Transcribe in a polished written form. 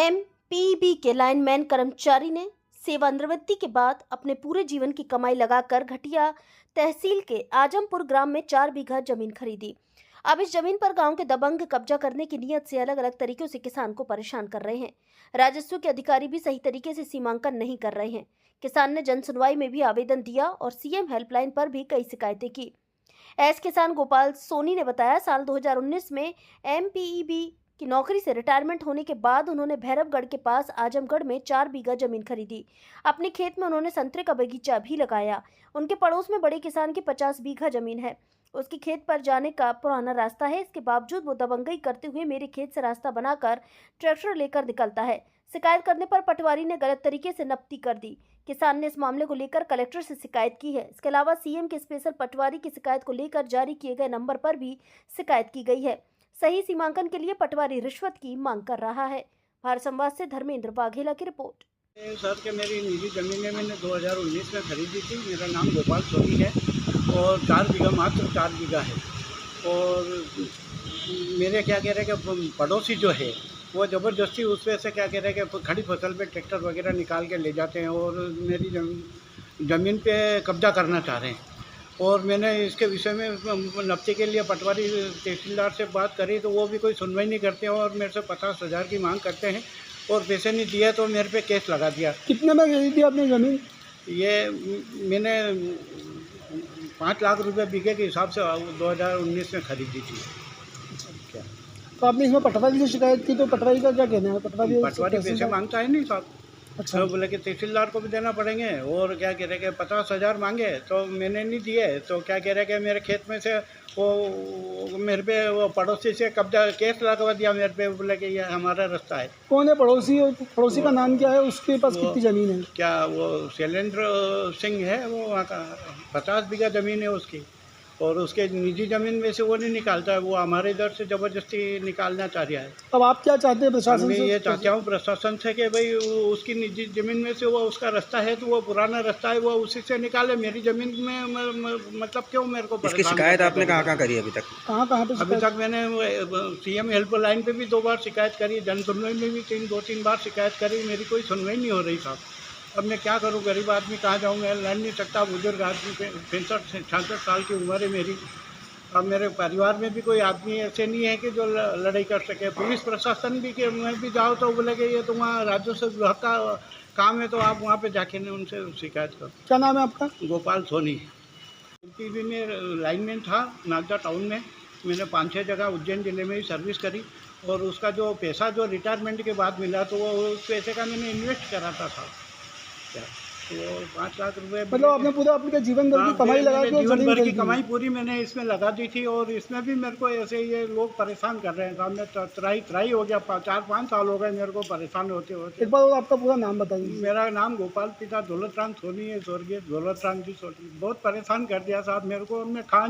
MPB के lineman कर्मचारी ने सेवानिवृत्ति के बाद अपने पूरे जीवन की कमाई लगाकर घटिया तहसील के आजमपुर ग्राम में 4 बीघा जमीन खरीदी। अब इस जमीन पर गांव के दबंग कब्जा करने की नीयत से अलग अलग तरीकों से किसान को परेशान कर रहे हैं। राजस्व के अधिकारी भी सही तरीके से सीमांकन नहीं कर रहे हैं। किसान ने जन सुनवाई में भी आवेदन दिया और सीएम हेल्पलाइन पर भी कई शिकायतें की। एस किसान गोपाल सोनी ने बताया, साल 2019 में एमपीईबी की नौकरी से रिटायरमेंट होने के बाद उन्होंने भैरवगढ़ के पास आजमगढ़ में 4 बीघा जमीन खरीदी। अपने खेत में उन्होंने संतरे का बगीचा भी लगाया। उनके पड़ोस में बड़े किसान की 50 बीघा जमीन है। उसके खेत पर जाने का पुराना रास्ता है। इसके बावजूद वो दबंगई करते हुए मेरे खेत से रास्ता बनाकर ट्रैक्टर लेकर निकलता है। शिकायत करने पर पटवारी ने गलत तरीके से नपती कर दी। किसान ने इस मामले को लेकर कलेक्टर से शिकायत की है। इसके अलावा सीएम के स्पेशल पटवारी की शिकायत को लेकर जारी किए गए नंबर पर भी शिकायत की गई है। सही सीमांकन के लिए पटवारी रिश्वत की मांग कर रहा है। भारत संवाद से धर्मेंद्र बाघेला की रिपोर्ट। सर के मेरी निजी ज़मीनें मैंने 2019 में खरीदी थी। मेरा नाम गोपाल सोनी है और 4 बीघा, मात्र 4 बीघा है। और मेरे क्या कह रहे हैं कि पड़ोसी जो है वो ज़बरदस्ती उस वजह से क्या कह रहे हैं कि खड़ी फसल पे ट्रैक्टर वगैरह निकाल के ले जाते हैं और मेरी ज़मीन पे कब्जा करना चाह रहे हैं। और मैंने इसके विषय में नफ्ती के लिए पटवारी तहसीलदार से बात करी तो वो भी कोई सुनवाई नहीं करते हैं और मेरे से 50,000 की मांग करते हैं और पैसे नहीं दिए तो मेरे पे केस लगा दिया। कितने में खरीदी आपने ज़मीन? ये मैंने 5 लाख रुपए बीघे के हिसाब से 2019 में खरीदी थी। क्या तो आपने इसमें पटवारी से शिकायत की तो पटवारी का क्या कहना है? पटवारी पैसे मांगता है नहीं साहब। अच्छा, तो बोले कि तहसीलदार को भी देना पड़ेंगे और क्या कह रहे कि 50,000 मांगे तो मैंने नहीं दिए। तो क्या कह रहे कि मेरे खेत में से वो मेरे पे वो पड़ोसी से कब्जा केस लगवा दिया मेरे पे। बोले कि ये हमारा रास्ता है। कौन है पड़ोसी? और पड़ोसी का नाम क्या है? उसके पास कितनी ज़मीन है? क्या वो शैलेंद्र सिंह है, वो वहाँ का 50 बीघा ज़मीन है उसकी और उसके निजी ज़मीन में से वो नहीं निकालता है। वो हमारे इधर से ज़बरदस्ती निकालना चाह रहा है। अब आप क्या चाहते हैं प्रशासन मैं से? ये चाहता हूँ प्रशासन से कि भाई उसकी निजी ज़मीन में से वो उसका रास्ता है तो वो पुराना रास्ता है वो उसी से निकाले। मेरी ज़मीन में मतलब क्यों मेरे को इसकी शिकायत आपने कहाँ करी अभी तक? कहाँ पे अभी तक मैंने सीएम हेल्पलाइन पे भी 2 बार शिकायत करी, जन सुनवाई में भी 2-3 बार शिकायत करी। मेरी कोई सुनवाई नहीं हो रही साहब। अब मैं क्या करूं? गरीब आदमी कहाँ जाऊं? मैं लड़ नहीं सकता। बुजुर्ग आदमी 65-66 साल की उम्र है मेरी। अब मेरे परिवार में भी कोई आदमी ऐसे नहीं है कि जो लड़ाई कर सके। पुलिस प्रशासन भी के मैं भी जाओ तो बोले कि ये तो वहाँ राजस्व विभाग का काम है तो आप वहाँ पे जाके उनसे शिकायत करो। क्या नाम है आपका? गोपाल सोनी। एमपीबी में लाइनमैन था नागदा टाउन में। मैंने 5-6 जगह उज्जैन ज़िले में ही सर्विस करी और उसका जो पैसा जो रिटायरमेंट के बाद मिला तो वो उस पैसे का मैंने इन्वेस्ट करा था। वो 5 लाख रुपए मतलब आपने पूरा अपने जीवन भर की कमाई लगा के जीवन भर की कमाई पूरी मैंने इसमें लगा दी थी और इसमें भी मेरे को ऐसे ये लोग परेशान कर रहे हैं। सामने त्राई हो गया, 4-5 साल हो गए मेरे को परेशान होते होते। एक बार और आपका पूरा नाम बताइए। मेरा नाम गोपाल पिता दौलत राम सोनी है, स्वर्गीय दौलत राम जी सोनी। बहुत परेशान कर दिया साहब मेरे को। मैं खान